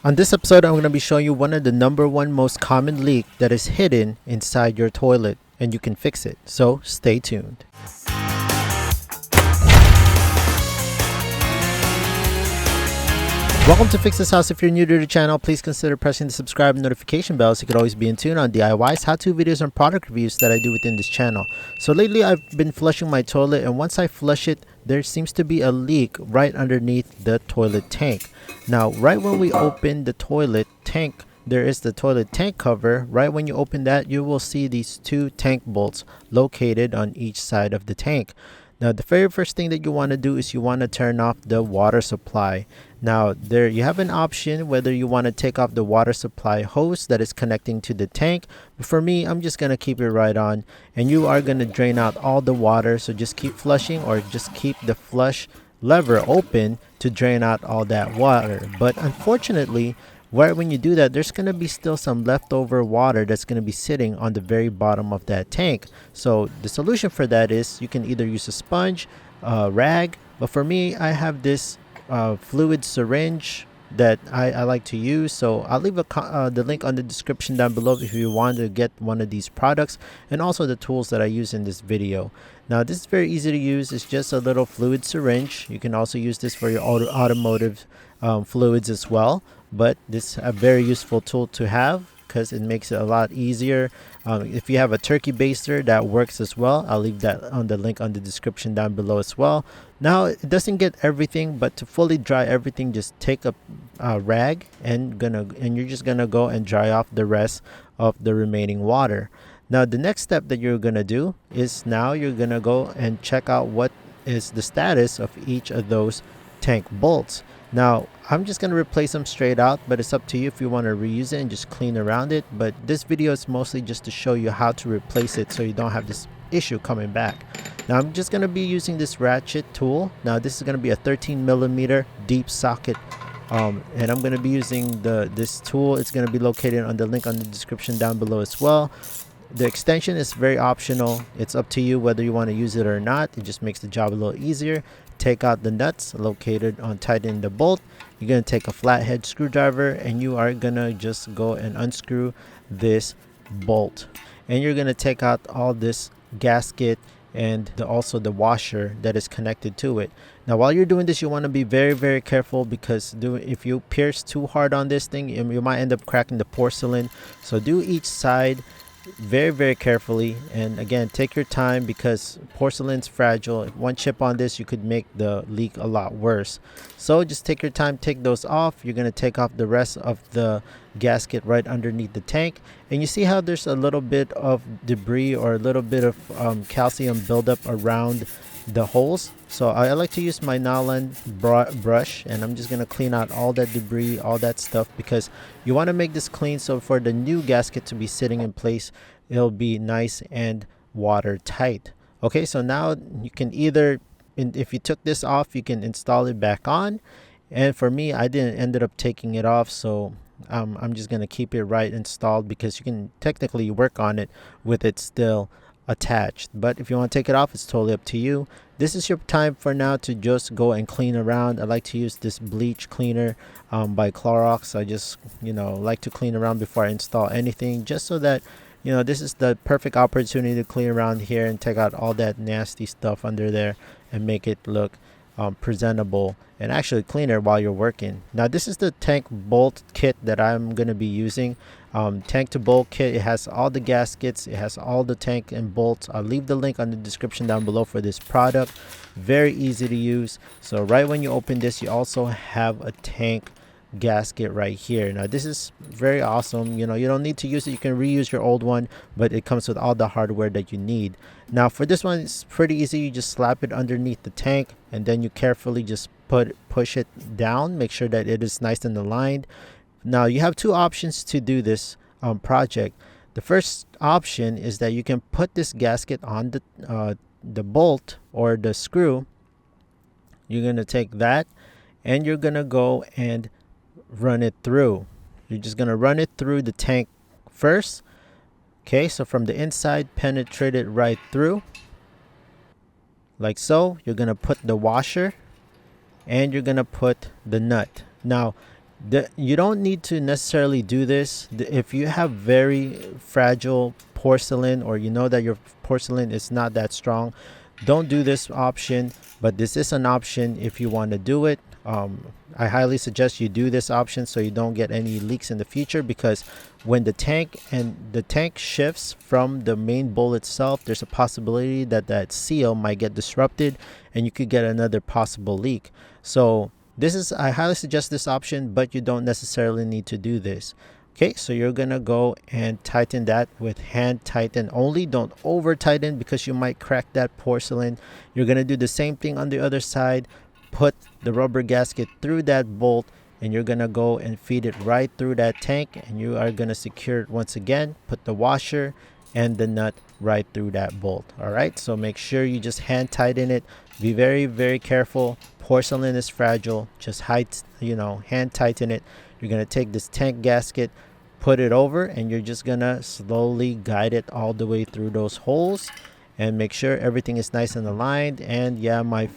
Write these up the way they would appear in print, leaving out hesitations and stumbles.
On this episode, I'm going to be showing you one of the #1 most common leak that is hidden inside your toilet, and you can fix it. So stay tuned. Welcome to Fix This House. If you're new to the channel, please consider pressing the subscribe and notification bell so you can always be in tune on DIYs, how-to videos, and product reviews that I do within this channel. So lately, I've been flushing my toilet, and once I flush it, there seems to be a leak right underneath the toilet tank. Now, right when we open the toilet tank, there is the toilet tank cover. Right when you open that, you will see these two tank bolts located on each side of the tank. Now, the very first thing that you want to do is you want to turn off the water supply. Now, there you have an option whether you want to take off the water supply hose that is connecting to the tank. But for me, I'm just going to keep it right on. And you are going to drain out all the water. So just keep flushing, or just keep the flush lever open to drain out all that water. But unfortunately, right when you do that, there's going to be still some leftover water that's going to be sitting on the very bottom of that tank. So the solution for that is you can either use a sponge, a rag, but for me, I have this fluid syringe that I like to use. So I'll leave the link on the description down below if you want to get one of these products, and also the tools that I use in this video. Now, this is very easy to use. It's just a little fluid syringe. You can also use this for your automotive fluids as well. But this is a very useful tool to have because it makes it a lot easier. If you have a turkey baster, that works as well. I'll leave that on the link on the description down below as well. Now, it doesn't get everything, but to fully dry everything, just take a rag and you're just gonna go and dry off the rest of the remaining water. Now, the next step that you're gonna do is now you're gonna go and check out what is the status of each of those tank bolts. Now, I'm just going to replace them straight out, but it's up to you if you want to reuse it and just clean around it. But this video is mostly just to show you how to replace it so you don't have this issue coming back. Now, I'm just going to be using this ratchet tool. Now, this is going to be a 13mm deep socket. And I'm going to be using this tool. It's going to be located on the link on the description down below as well. The extension is very optional. It's up to you whether you want to use it or not. It just makes the job a little easier. Take out the nuts located on tightening the bolt. You're going to take a flathead screwdriver and you are going to just go and unscrew this bolt. And you're going to take out all this gasket and also the washer that is connected to it. Now, while you're doing this, you want to be very, very careful because if you pierce too hard on this thing, you might end up cracking the porcelain. So do each side very, very carefully, and again, take your time because porcelain's fragile. If one chip on this, you could make the leak a lot worse. So just take your time, take those off. You're going to take off the rest of the gasket right underneath the tank, and you see how there's a little bit of debris or a little bit of calcium buildup around the holes. So I like to use my nylon brush, and I'm just going to clean out all that debris, all that stuff, because you want to make this clean so for the new gasket to be sitting in place, it'll be nice and watertight. Okay, so now you can either, if you took this off, you can install it back on. And for me, I didn't ended up taking it off, so I'm just going to keep it right installed because you can technically work on it with it still attached. But if you want to take it off, it's totally up to you. This is your time for now to just go and clean around. I like to use this bleach cleaner by Clorox. I just like to clean around before I install anything, just so that this is the perfect opportunity to clean around here and take out all that nasty stuff under there and make it look presentable and actually cleaner while you're working. Now, this is the tank bolt kit that I'm going to be using. Tank to bolt kit. It has all the gaskets, it has all the tank and bolts. I'll leave the link on the description down below for this product. Very easy to use. So right when you open this, you also have a tank gasket right here. Now, this is very awesome. You don't need to use it. You can reuse your old one, but it comes with all the hardware that you need. Now, for this one, it's pretty easy. You just slap it underneath the tank, and then you carefully just push it down. Make sure that it is nice and aligned. Now, you have two options to do this project. The first option is that you can put this gasket on the bolt or the screw. You're going to take that and you're going to go and run it through. You're just going to run it through the tank first. Okay, so from the inside, penetrate it right through like so. You're going to put the washer and you're going to put the nut. Now, You don't need to necessarily do this. If you have very fragile porcelain, or you know that your porcelain is not that strong, don't do this option. But this is an option if you want to do it. I highly suggest you do this option so you don't get any leaks in the future, because when the tank shifts from the main bowl itself, there's a possibility that that seal might get disrupted and you could get another possible leak. So I highly suggest this option, but you don't necessarily need to do this. Okay, so you're gonna go and tighten that with hand tighten only. Don't over tighten because you might crack that porcelain. You're gonna do the same thing on the other side. Put the rubber gasket through that bolt, and you're gonna go and feed it right through that tank, and you are gonna secure it once again. Put the washer and the nut right through that bolt. All right, so make sure you just hand tighten it. Be very, very careful. Porcelain is fragile. Just hand tighten it. You're gonna take this tank gasket, put it over, and you're just gonna slowly guide it all the way through those holes, and make sure everything is nice and aligned. And yeah, my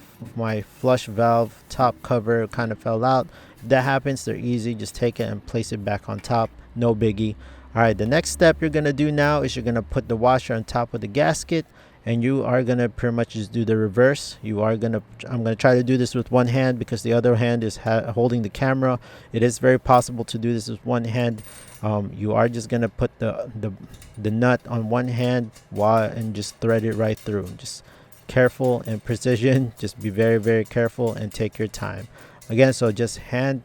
flush valve top cover kind of fell out. If that happens, they're easy. Just take it and place it back on top. No biggie. All right, the next step you're gonna do now is you're gonna put the washer on top of the gasket, and you are gonna pretty much just do the reverse. I'm gonna try to do this with one hand because the other hand is holding the camera. It is very possible to do this with one hand. You are just gonna put the nut on one hand and just thread it right through. Just careful and precision. Just be very, very careful and take your time. Again, so just hand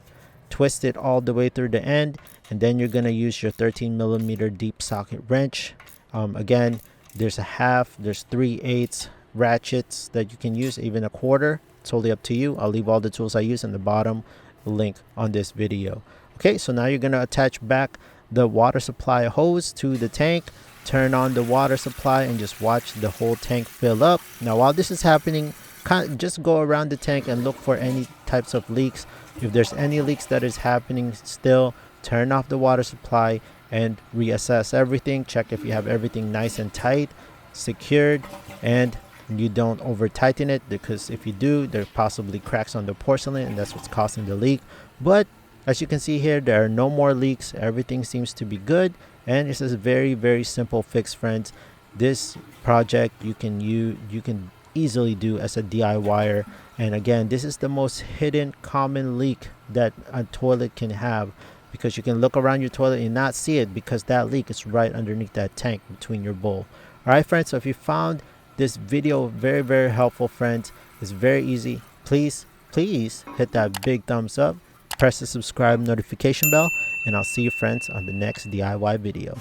twist it all the way through the end, and then you're gonna use your 13mm deep socket wrench. Again, there's a half, there's 3/8 ratchets that you can use, even a quarter. Totally up to you. I'll leave all the tools I use in the bottom link on this video. Okay, so now you're gonna attach back the water supply hose to the tank. Turn on the water supply and just watch the whole tank fill up. Now while this is happening, just go around the tank and look for any types of leaks. If there's any leaks that is happening still, turn off the water supply and reassess everything. Check if you have everything nice and tight, secured, and you don't over tighten it, because if you do, there possibly cracks on the porcelain, and that's what's causing the leak. But as you can see here, there are no more leaks. Everything seems to be good, and it's a very, very simple fix, friends. This project you can easily do as a DIYer. And again, this is the most hidden common leak that a toilet can have, because you can look around your toilet and not see it because that leak is right underneath that tank between your bowl. All right, friends, so if you found this video very, very helpful, friends, it's very easy. Please hit that big thumbs up, press the subscribe notification bell, and I'll see you, friends, on the next DIY video.